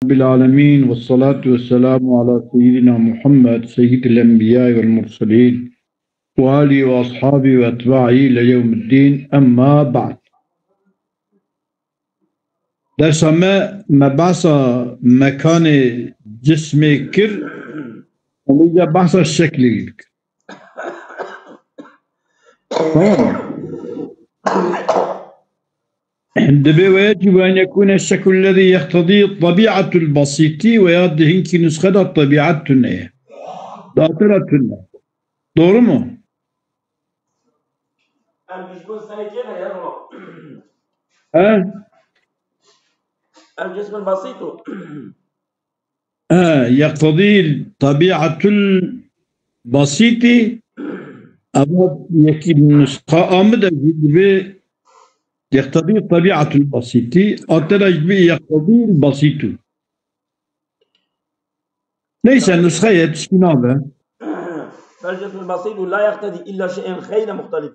رب العالمين والصلاة والسلام على سيدنا محمد سيد الأنبياء والمرسلين وآله وأصحابه وأتباعه ليوم الدين أما بعد. درس ما بحث مكان جسم كر وميجا بحث الشكل. عندما ويجب أن يكون الشكل الذي يقتضي الطبيعة البسيطة ويده ki نسخة طبيعة تنية داترة تنية doğru mu? الجسم البسيط يقتضي الطبيعة البسيطة أما يكون نسخة آمدة يقتضي الطبيعة البسيطة أترجم يقتضي البسيط ليس النسخة يتشكين هذا فالجسم البسيط لا يقتضي إلا شيء غير مختلف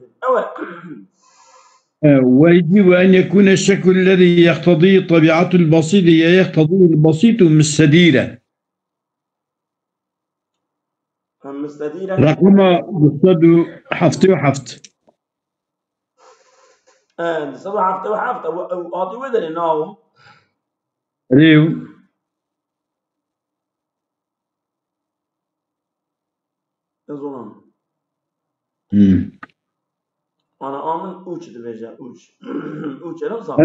ويجب أن يكون الشكل الذي يقتضي طبيعة البسيط يقتضي البسيط مستديرا رقم مستد حفت وحفت صدو حفت وحفت وأعطي وذل النوم ريو يظنون أنا آمن أوش دبجة أوش أوش أنا صار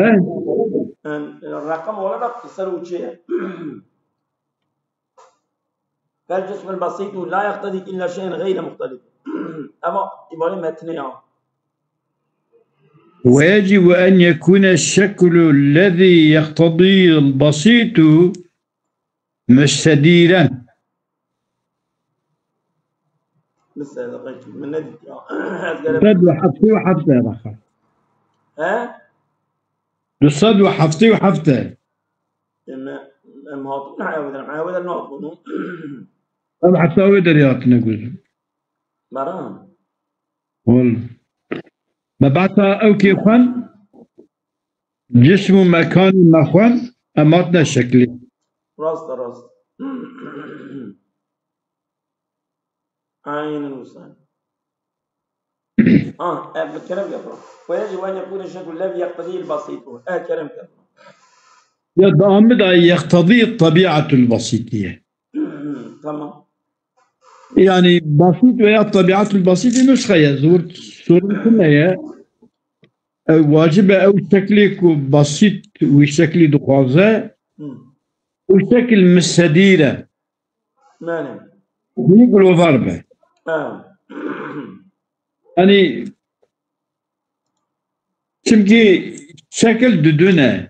الرقم ولا رقم صار أوشية فالجسم البسيط لا يقتضي إلا شيء غير مختلف أما إبارة متنية ويجب أن يكون الشكل الذي يقتضي البسيط مستديرا مثل من ندي الصد وحفتي وحفتي يا رخا الصد وحفتي وحفتي مهاطون حيوذا الناطون أنا حتى ودر ياتنا قول مرام والله ما بعتها أو كيف خان جسم مكان مخوان أماتنا شكلي راست عين الوسان الكلام يقرأ ويجب أن يكون الشكل الذي يقتضيه البسيط كلام كذا يضامد يقتضي الطبيعة البسيطية تمام يعني بسيط ويا الطبيعة البسيطة نسخة يزور صورة كلها واجب أو شكلك بسيط وشكل دخوازة وشكل مستديرة نعم يقولوا ضربة يعني çünkü şekil düdüne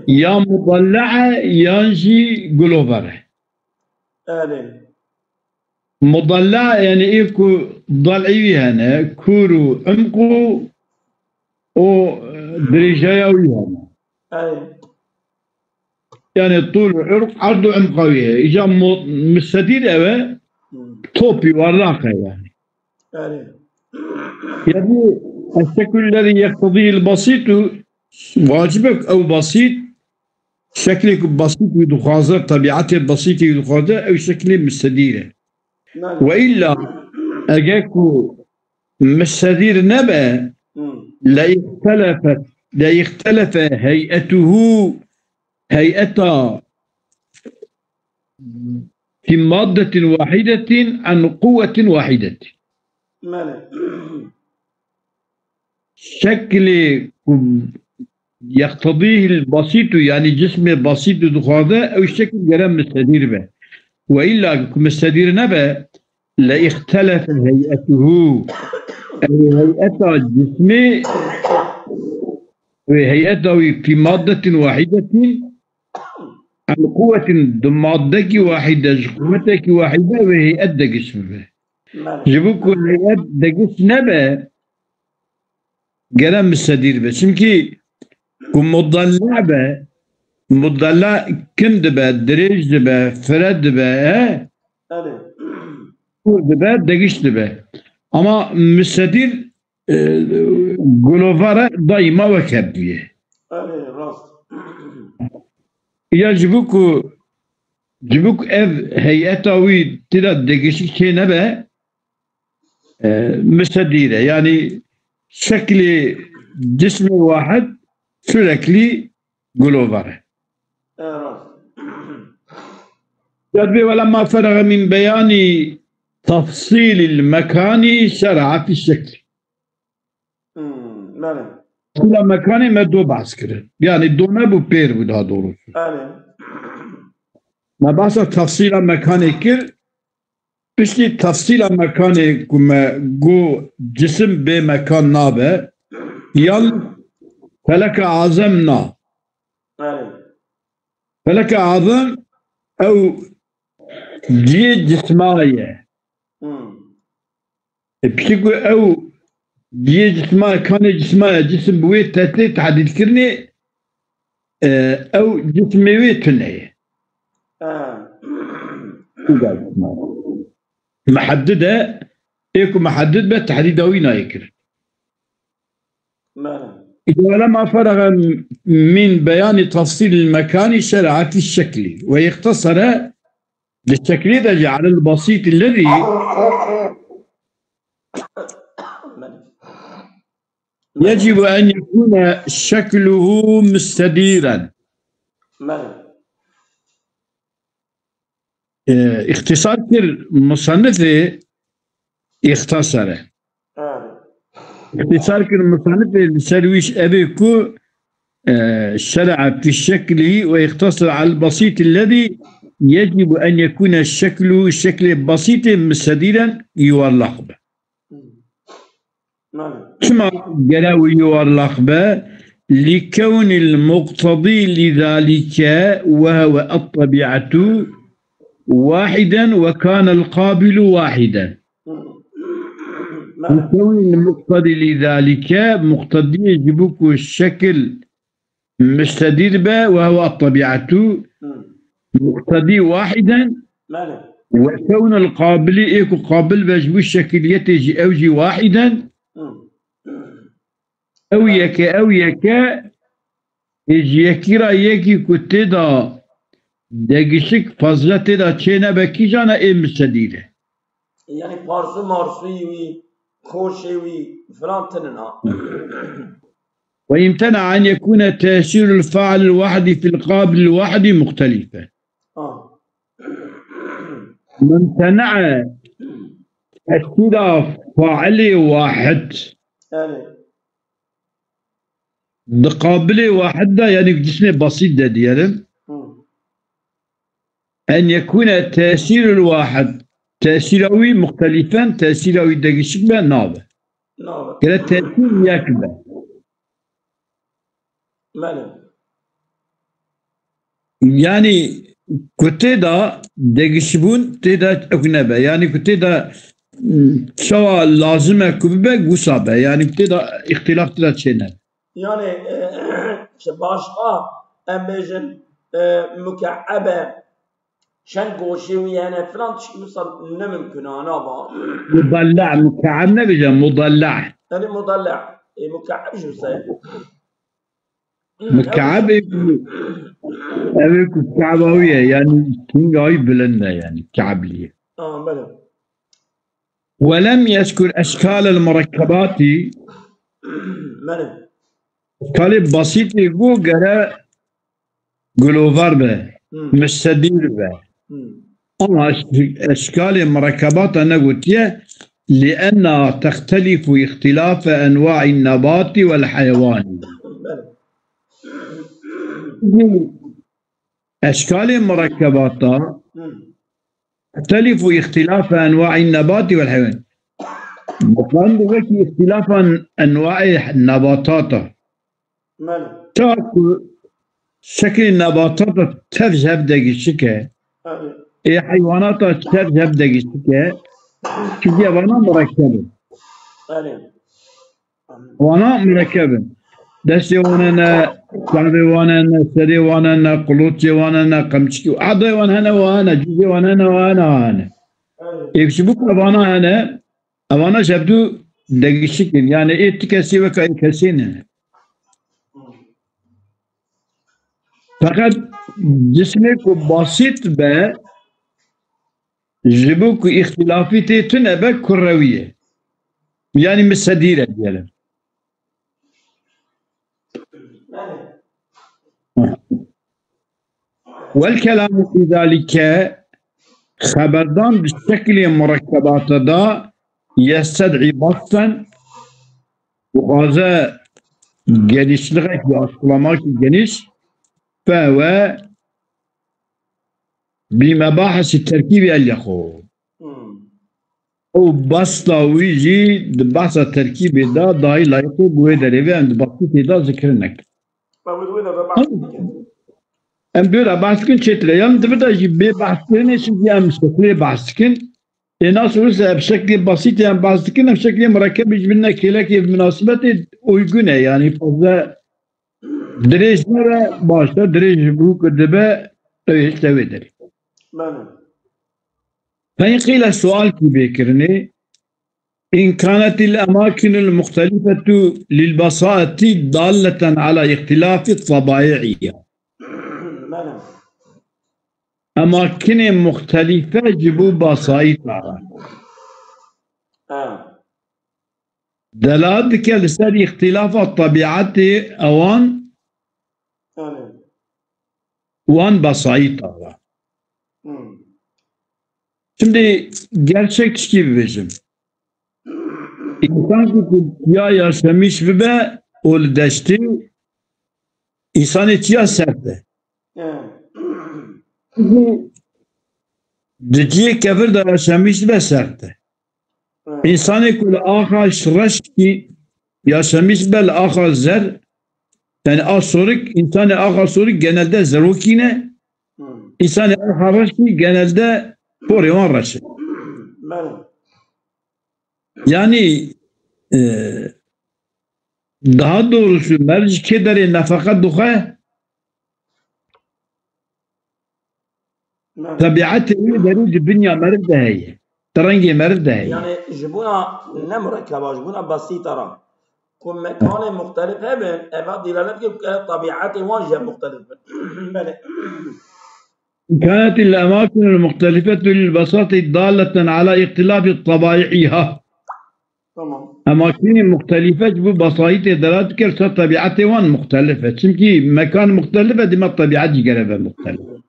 ya mudalla'a yanji globare مضلع يعني إيكو ضلعي هنا كورو عمقو أو درجاوي هنا يعني طول عرق عرض عمقوية إجا مستدير أوي توبي وراقة يعني الشكل الذي يقتضيه البسيط واجبك أو بسيط شكلك بسيط ودخازة طبيعته بسيطة ودخازة أو شكل مستديرة وإلا أجاكو مستدير نبأ لا يختلف هيئته في مادة واحدة عن قوة واحدة شكل يقتضيه البسيط يعني جسم بسيط دخاذة أو شكل جرام مستدير به وإلا مستدير نبأ لا اختلف هيئته أي هيئة الجسم وهيئته في مادة واحدة عن قوة مادة واحدة قوتك واحدة وهيئة جسم به جبوك هيئة جسم نبأ جرام مستدير به çünkü مضلع به مضلع كند به دريج به فرد به به دقيش به ama مستدير glofara daima vekebdiye. راست يجبك جبوك اف هيئتاوي تدا دقشك شي نبا مستديرة يعني شكل جسم واحد سلكلي جلوفر. جدبي ولما فرغ من بيان تفصيل المكان شرع في الشكل. كل مكان ما دو بحث كده يعني دو نبو بير بده دورو. ما بحث تفصيل مكان كر بشتي تفصيل مكان كما جو جسم بمكان نابه يل فلك عظمنا فلك عظم أو جي جسماية بشكو أو جي جسماية كان جسماية جسم بويت تاتي تحديد كرني أو جسم بويت تنعي محددة إيكو محدد به تحديد أوينا يكر. إذا لما فرغ من بيان تفصيل المكان شرع في الشكل ويختصر للشكل ده جعل البسيط الذي يجب أن يكون شكله مستديرا. اختصار المصنف اختصره اختصار المصنف السرويش أبيكو شرع في الشكل ويختصر على البسيط الذي يجب أن يكون الشكل بسيط مستديرا يورلق به. كما قالوا يورلق به لكون المقتضي لذلك وهو الطبيعة واحدا وكان القابل واحدا. لكون المقتضي لذلك مقتضي يجبك الشكل مستدير به وهو الطبيعة مقتضي واحدا وكون القابل إيكو قابل بجبو الشكل يتجي أوجي واحدا أو يكا يجي يكيرا يكي كتدا دقشك فضلة تدا تشينا بكي جانا إيه مستديره يعني بارسو مارسوي وي خوشي وي فلان تننا. ويمتنع أن يكون تأثير الفاعل الواحد في القابل الواحد مختلفا. ممتنع تأثير فاعل واحد قابل واحد ده يعني جسم بسيط ده ديالهم أن يكون تأثير الواحد تأثيراوي مختلفا تأثيراوي دقيق به نابه كده تأثير يكبه يعني كتدا دقيقون تدا أكنبه يعني كتدا شوا لازمه كبه قصابه يعني كتدا اختلاف تدا تشينه يعني شباشقا أمبيجن مكعبة شن قوشي يعني فلان شيء يوصل نممكن أنا با مضلع مكعب نبيجا مضلع يعني مضلع مكعب شو سي مكعب أبي كعبوية يعني كينغاي بلنا يعني كعب لي بلى ولم يذكر أشكال المركبات بلى أشكال بسيطة يقول قرأ جلوفر به مستدير به أما أشكال المركبات أنا قلت لأنها تختلف اختلاف أنواع النبات والحيوان. أشكال المركبات تختلف اختلاف أنواع النبات والحيوان. وكان ذلك اختلاف أنواع النباتات. تأكل شكل النباتات تذهب دقيقة. حيوانات تذهب دقيقة. كذي وانا مركبة. وانا مركبة. دستي وانا كعبي وانا سري وانا قلوتي وانا قمشي عضي وانا جزي وانا يكسبوك وانا شبدو دقيقة يعني ايه تكسي وكاين كسين فقط جسمه کو بسيط به جبو کو اختلافي تيتن به كروية يعني مستديرة ديالهم والكلام في ذلك خبردان بشكل مركبات دا يستدعي بسطا وهذا geniş لغة أصلما geniş فهو بمباحث التركيب اليخو وبسطا ويجي بحث التركيب دا داي لايقو بوي دريبه عند بسيط دا ذكرنك ام بيرا بحثكن çetre yani da bir bahslerini şimdi şekli bahskin nasıl olursa bişekli basit yani bahskin bişekli murakkep birbirine kelek münasebeti uygun yani fazla derejlere başta derej bu kadebe öğütlevedir. فيقيل السؤال في بكرني إن كانت الأماكن المختلفة للبساطة دالة على اختلاف الطبائعية أماكن مختلفة جبوا بساطة دلالة لسر اختلاف الطبيعة أوان وان بساطة Şimdi gerçek gibi bizim. İnsan ki ya yaşamış ve ol deşti insan içiya serte. Diciye kefir de yaşamış ve serte. İnsanı kul aha şıraş ki yaşamış bel aha zer yani asorik insanı aha sorik genelde zerokine insanı aha raş ki genelde Poryon raşı. Yani daha doğrusu merci kederi nafaka duha tabiatı deri dünya merd de ترنجي مرد هي يعني جبونا نمركبة جبونا بسيطة را كل مكان مختلف هم أفاد دلالة طبيعات واجهة مختلفة كانت الأماكن المختلفة للبساطة دالة على اختلاف طبائعها تمام أماكن مختلفة ببساطة دلالة كرسة طبيعتها مختلفة çünkü مكان مختلفة دي ما طبيعة جربة مختلفة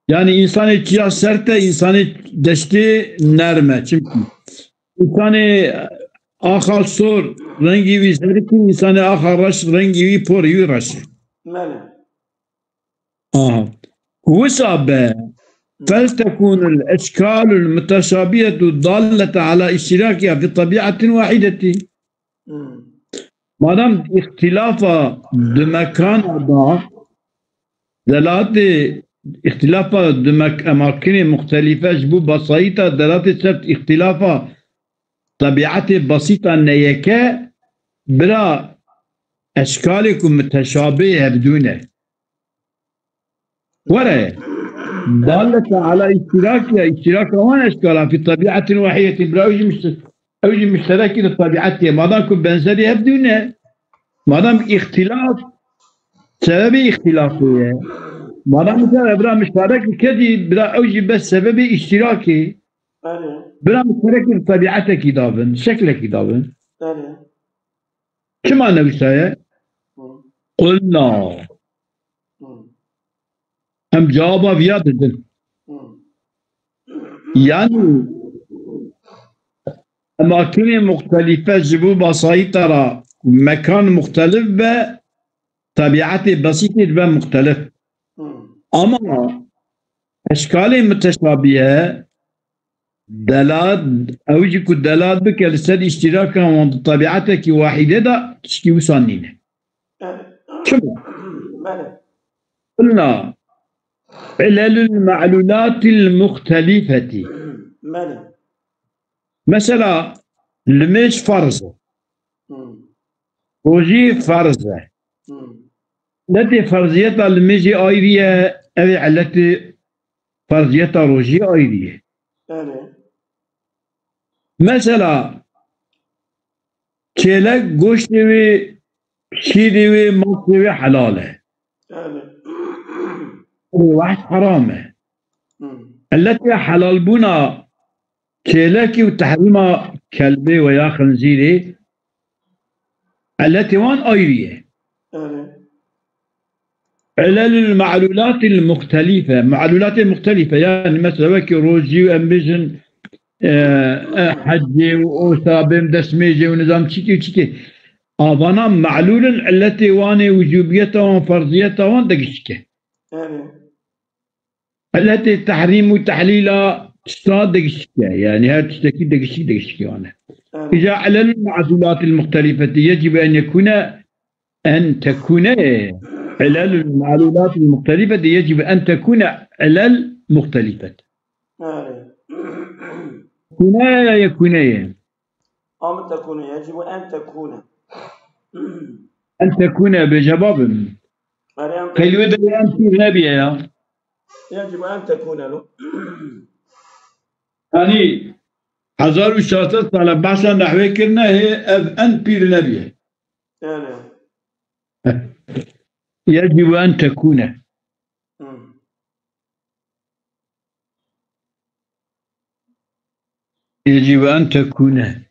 yani insanı çiğ serte insanı deşti nerme çünkü insanı akal sor rengi vi serki insanı akal raş rengi vi por yu raş وسب فلتكون الأشكال المتشابهة ضالة على اشتراكها في طبيعة واحدة ما دام اختلاف بمكان دلالة اختلاف أماكن مختلفة جبو بسيطة دلالة سبت اختلاف طبيعة بسيطة نيكا بلا أشكالكم متشابهة بدونه ولا دالة على اشتراك وان اشكالها في طبيعة واحدة بلا اوجه مشترك لطبيعتها ما دام كن بنزلها بدونه ما دام اختلاف سبب اختلافه ما دام بلا مشترك كذي بلا اوجه بس سبب اشتراكي بلا مشترك لطبيعتك دابن شكلك دابن كما نبي قلنا هم cevaba viyat edin. Yani emakini muhtelife jibu basaytara mekan muhtelif ve tabiatı basitir ve muhtelif. Ama eşkali müteşabiye delad evciku delad bike lised iştirakan ve tabiateki vahide da tişki usannine. Şöyle. قلنا علل المعلولات المختلفة مثلا المش فرزة وجي فرزة التي فرضيتها المجي آيرية أو التي فرضيتها روجي آيرية مثلا çelek goşt ve şiri ve mat ve halale واحد حرامه التي حلال بنا كيلكي وتحريمها كلبي ويا خنزيري التي وان ايريه علل المعلولات المختلفة معلولات مختلفة يعني مثلا وكي روجي وامبيجن حجي وصابم دسميجي ونظام تشيكي وتشيكي أظنا معلول التي واني وجوبيتها وفرضيتها وان دقشكي التي تحريم وتحليلها صاد دقشكي يعني هذا تشتكي دقشكي وانا إذا على المعلولات المختلفة يجب أن تكون علل المعلولات المختلفة يجب أن تكون علل مختلفة كناية يكونية تكون يجب أن تكون أن تكون بجواب قيل يدري أن في نبيا يجب أن تكون له يعني هزار وشاطر على بحثا نحوي كرنا هي أن بير نبيا يجب أن تكون يجب أن تكون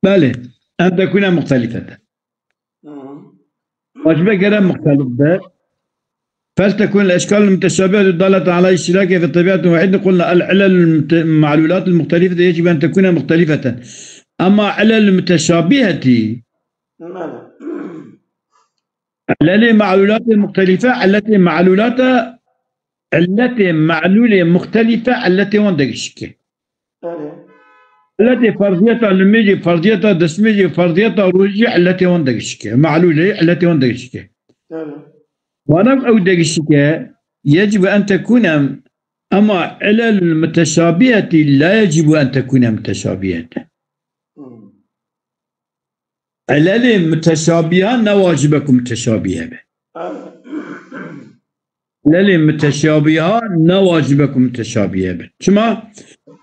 بله أن تكون مختلفة وجبة كلام مختلف ده فلتكون الأشكال المتشابهة الدالة على اشتراكها في الطبيعة واحدة قلنا العلل المعلولات المختلفة يجب أن تكون مختلفة أما علل المتشابهة علل معلولات المختلفة التي معلولة مختلفة التي وندقشك التي فرضيتها لميجي فرضيتها دسميجي فرضيتها روجي التي وندقشك معلولة التي وندقشك ونفع أو دقشك يجب أن تكون أما علل المتشابهة لا يجب أن تكون متشابهة علل متشابهة نواجبكم متشابهة علل متشابهة نواجبكم متشابهة شما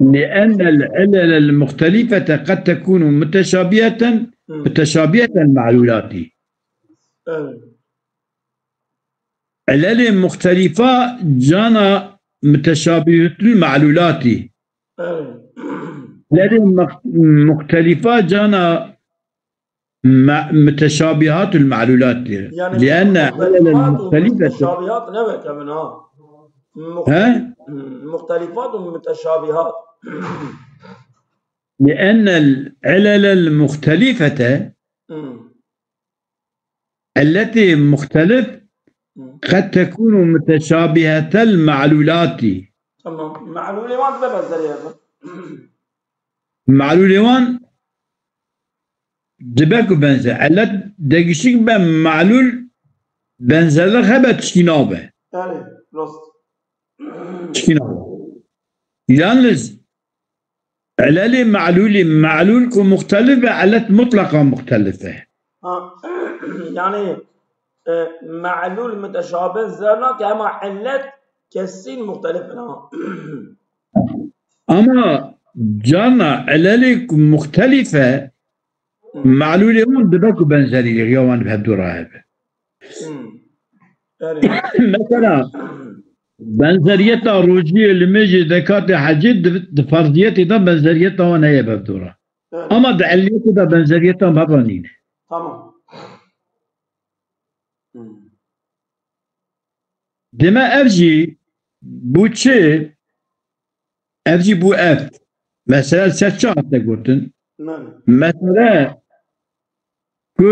لأن العلل المختلفة قد تكون متشابهة المعلولات علل مختلفة جانا متشابهة المعلولات علل مختلفة جانا متشابهات المعلولات يعني لأن علل المختلفة متشابهات نوع كمان مختلفات ومتشابهات لأن العلل المختلفة التي مختلف قد تكون متشابهة المعلولات تمام معلولة وان ببزر معلولة وان دبك بنزل علت دقيشك بمعلول بنزل خبا تشكينابه تشكينابه يالنز علل معلول مختلفة علت مطلقة مختلفة يعني معلول متشابه زرنا كما علت كسين مختلفة أما جانا علل مختلفة معلولة من دبك بنزلي اليوم بهالدورة هذا مثلا بنزريتها روجية لميجي ذكات حجد فرضيتي ده بنزريتها وانا هي بهالدورة اما دعليتي ده بنزريتها مرنين تمام دما افجي بوتشي افجي بو اف مثلا ساتشات تقولتن مثلا كو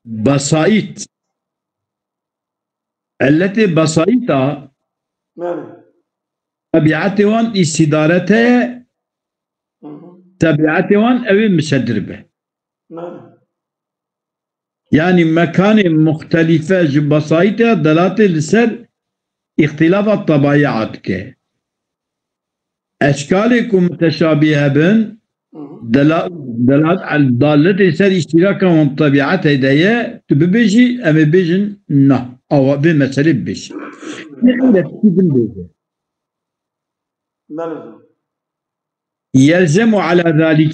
بصائت التي بصائتها طبيعتهم استدارتها طبيعتهم أو مشدربة يعني مكان مختلفة بصائتها دلالة لسر اختلاف الطبيعات كه أشكالكم متشابهة بين دلالة على الضالة سر اشتراكهم طبيعات هدايا تببيجي أم بيجن نا أو بمثل بيش يلزم على ذلك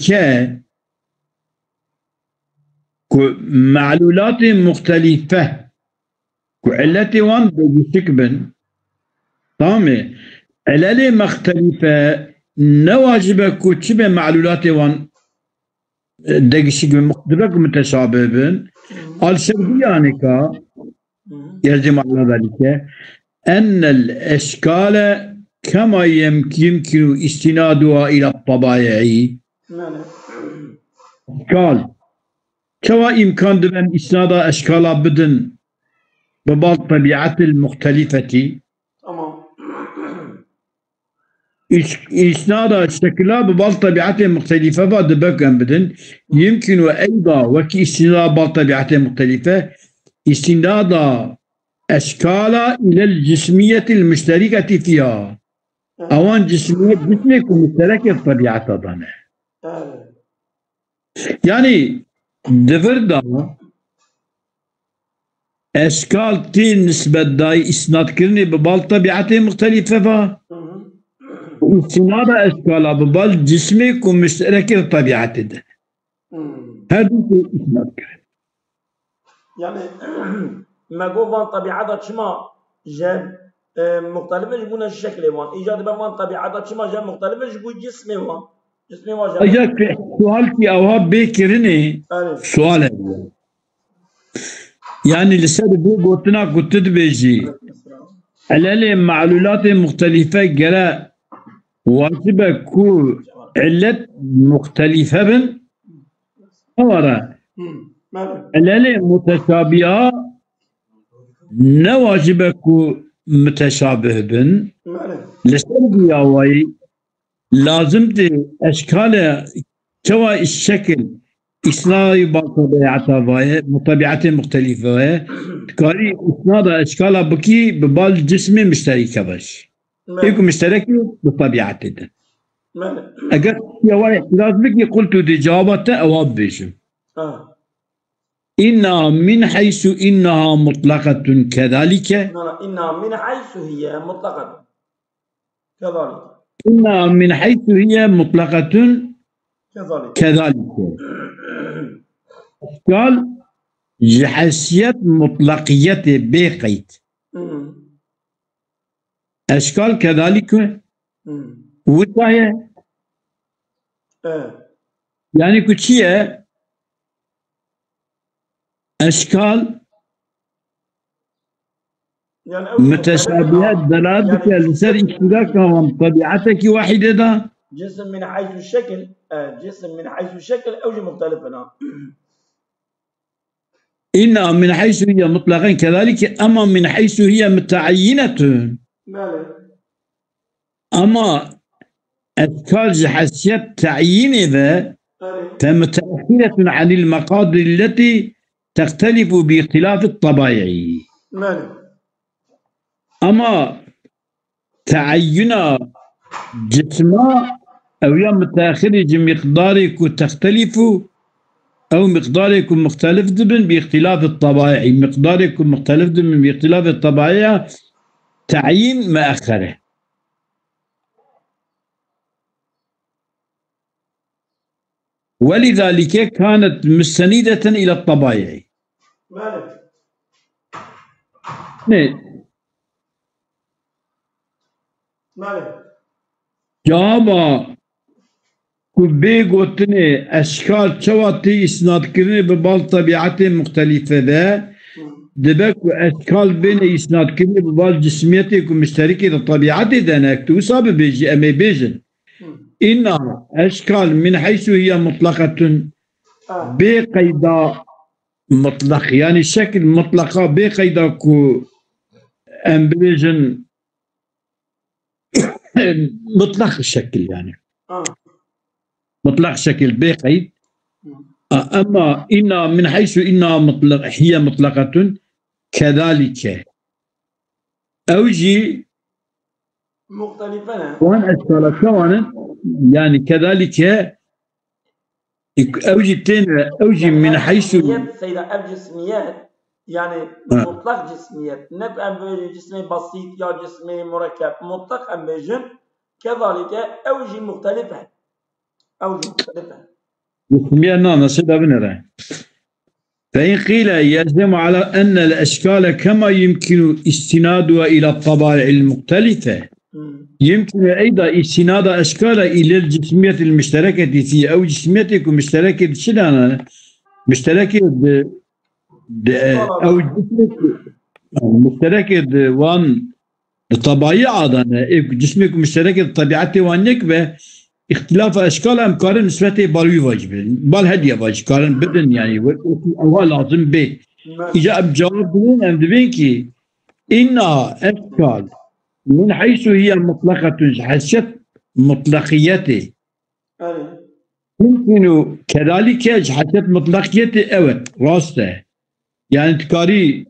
معلولات مختلفة وعلتي وان بيشكبن تمام علالي مختلفة نواجبة كتشبه معلولات وان دقشيك مختلفة متشابهين الشرطيانك يجب على ذلك أن الأشكال كما يمكن استنادها إلى الطبائع أشكال كما إمكان دبن إسناد أشكال بدن ببعض الطبيعات المختلفة إسناد الشكل ببعض الطبيعات المختلفة بعد بكم بدن يمكن أيضا وكي استناد بعض الطبيعات المختلفة استناد أشكال إلى الجسمية المشتركة فيها أوان جسمية جسمك مشتركة الطبيعة ضنا يعني دفردا أشكال تين نسبة داي إسناد كرني ببال طبيعات مختلفة فا استناد أشكال ببال جسمك ومشتركة الطبيعة ده هذا إسناد كرني يعني ما جوفان طبيعتها شما جاب مختلفة يجبون الشكل وان إيجاد بمان طبيعتها شما جاب مختلفة يجبون جسمي وان جسمي وان جاب أجاك سؤال في أوهاب بكرني سؤال يعني لسه قلتنا قلت بيجي على معلولات مختلفة جرى واجبة كو علة مختلفة بن أورا على متشابهة نواجبك متشابه بن لسبب ياوي لازم دي اشكال سواء الشكل اثناء مطابعات مختلفة كاري اثناء اشكال بكي ببال جسم مشتركة باش يكون مشتركة بطبيعته ده اگر ياوي لازم قلت دي جوابته اواب بيشم إنها من حيث إنها مطلقة كذلك إنها من حيث هي مطلقة كذلك إنها من حيث هي مطلقة كذلك قال جحسية مطلقية بقيد أشكال كذلك وتاية يعني كتشية أشكال يعني متشابهات دلالتك لسر اشتراكهم طبيعتك واحدة ده جسم من حيث الشكل جسم من حيث الشكل أوجه مختلفة إنها من حيث هي مطلقا كذلك أما من حيث هي متعينة أما أشكال جحسية تعيين ذا فمتأخرة عن المقادير التي تختلف باختلاف الطبائع أما تعين جسما أو يوم متأخرج مقدارك تختلف أو مقدارك مختلف دبن باختلاف الطبائع مقدارك مختلف دبن باختلاف الطبائع تعيين مأخره ولذلك كانت مستندة إلى الطبائع جابا كبي قلتني أشكال شواتي إسناد كرني ببال طبيعات مختلفة ذا دبك أشكال بين إسناد كرني ببال جسميتك ومشتركة الطبيعات ذا نكتو سابق بيجي أمي بيجن إنها أشكال من حيث هي مطلقة بقيد مطلق يعني شكل مطلقة بقيد كو أمبريجن مطلق الشكل يعني مطلق شكل بقيد أما إن من حيث إنها مطلق هي مطلقة كذلك أوجي مختلفة وأن أشكال كوانا يعني كذلك أوجي تين أوجي من حيث سيدة الجسميات يعني مطلق جسميات نك أم جسمي بسيط يا جسمي مركب مطلق أم كذلك أوجي مختلفة أوجي مختلفة جسمية نانا سيدة بنرى فإن قيل يلزم على أن الأشكال كما يمكن استنادها إلى الطبائع المختلفة يمكن أيضا استناد أشكال إلى الجسمية المشتركة في أو جسمية مشتركة شنو مشتركة أو مشتركة وان الطبيعة جسمك مشتركة طبيعته وانك اختلاف أشكال أمكار نسبته بالوي واجب بالهدية واجب كارن بدن يعني هو لازم به إذا بجواب بدون أم دبينكي إنها أشكال من حيث هي مطلقة حسب مطلقيته يمكن كذلك حسب مطلقيته أوت راسته يعني تكاري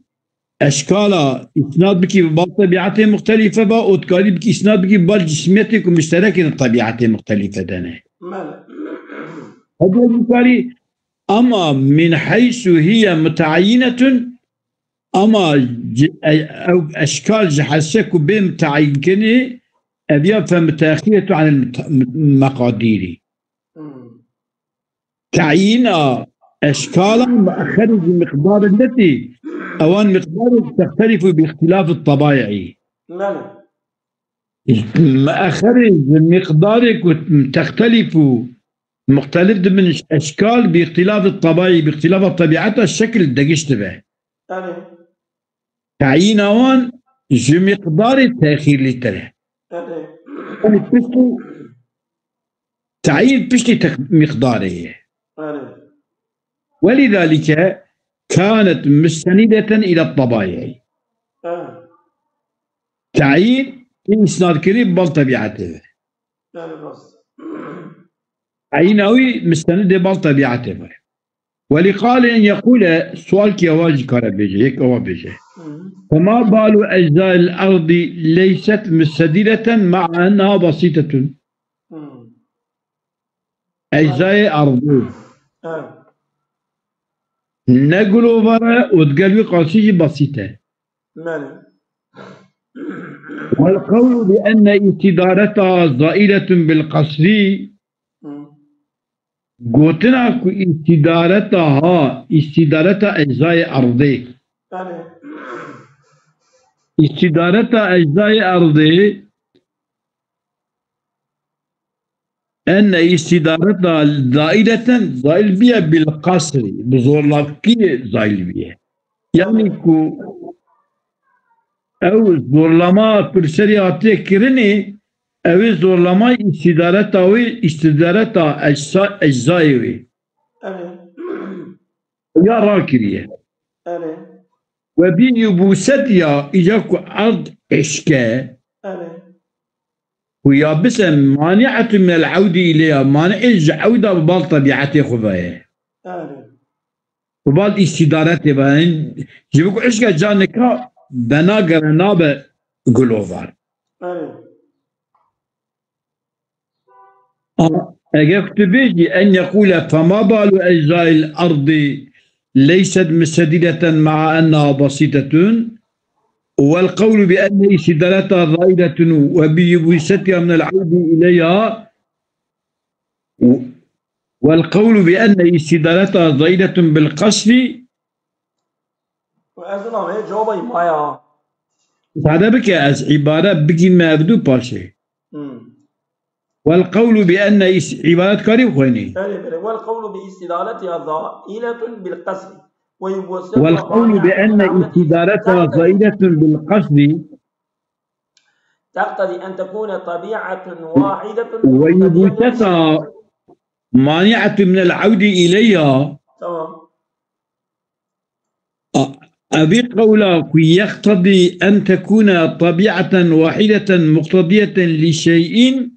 أشكال إسناد بكي بطبيعته مختلفة با وتكاري بكي إسناد بكي بالجسميتك ومشتركة طبيعته مختلفة دنه هذا الكاري أما من حيث هي متعينة أما أو أشكال جحسك بمتعين كنه أبيا فمتأخية عن المقادير تعيين أشكالا مؤخرة المقدار التي أوان مقدار تختلف باختلاف الطبائع مؤخرة المقدار تختلف مختلف من أشكال باختلاف الطبائع باختلاف الطبيعة الشكل الدقيش تبع تعيين أوان مقدار التأخير لتره تعيين بشتي مقداره ولذلك كانت مستندة إلى الطبائع تعيين إسناد كريم بل طبيعته عينوي مستند بل طبيعته ولقال أن يقول سؤال كيواجي كاربيجي هيك هو بيجي فما بال أجزاء الأرض ليست مستدلة مع أنها بسيطة أجزاء أرض نقلوا برا وتقلبي قاسية بسيطة والقول بأن استدارتها زائلة بالقصر قلتنا استدارتها أجزاء أرضي استدارتها أجزاء أرضي أن استدارتها زائلة زائل بها بالقصر بزورلاكية زائل بها يعني كو أو زورلما برسرياتي كرني أو زورلما استدارتها أجزاء يا راكرية وبيبوستيا إجاكو أرض إشكا ويا بس مانعة من العودة إليها مانع عودة ببال طبيعتي خفايا وبال استدارتي بان جيبكو إشكا جانكا بناقر نابا قلوفار أجاكت بيجي أن يقول فما بال أجزاء الأرض ليست مستدلة مع أنها بسيطة والقول بأن استدلالتها ضائلة وبيبوستها من العودة إليها والقول بأن استدلالتها ضائلة بالقصر هذا بك عبارة بكي ما أبدو باشي والقول بأن عبارات كاري خويني والقول باستدالتها ضائلة بالقصر والقول بأن استدارتها ضائلة بالقصد تقتضي أن تكون طبيعة واحدة ويبوستها مانعة من العودة إليها تمام أبي قولك يقتضي أن تكون طبيعة واحدة مقتضية لشيء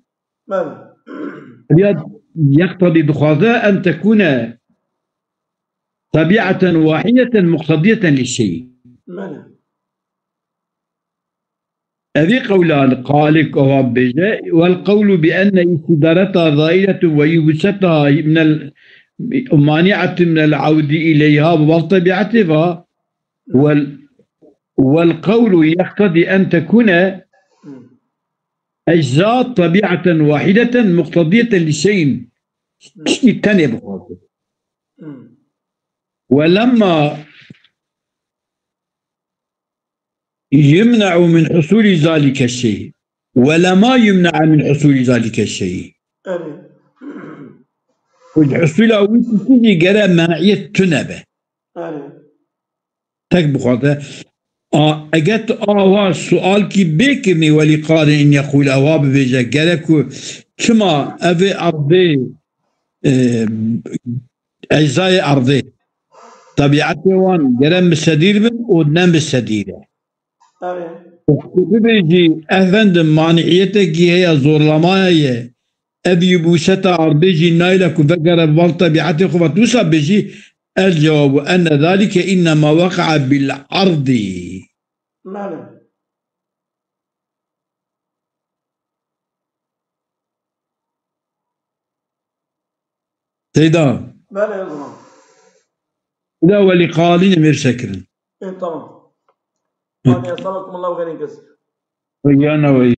يقتضي بخذا أن تكون طبيعة واحدة مقتضية للشيء هذه قولان قالك والقول بأن استدارتها ضائلة ويبستها من مانعة من العودة إليها بطبيعتها والقول يقتضي أن تكون أجزاء طبيعة واحدة مقتضية لشيء شيء ثاني بخاطر ولما يمنع من حصول ذلك الشيء ولما يمنع من حصول ذلك الشيء أري والحصول أول تيجي جرى منعية تنبه أري تك بخاطر اجت سؤال کی بکمی ولی قال ان يقول اواب بيجا جركو كما ابي ارضي اجزاء ارضي طبيعته وان جرم السدير من ودنم بالسديره أري بيجي افندم مانعيتك هي ظلمايه ابي بوستا ارضي جي نايلك وذكر والطبيعته خبطوسا بيجي الجواب ان ذلك انما وقع بالعرض ماله سيدا ماله يا زلمة لا ولي قالين مير شكرا إيه طبعا. يعني أصابكم الله بخير كثير. ويانا ويا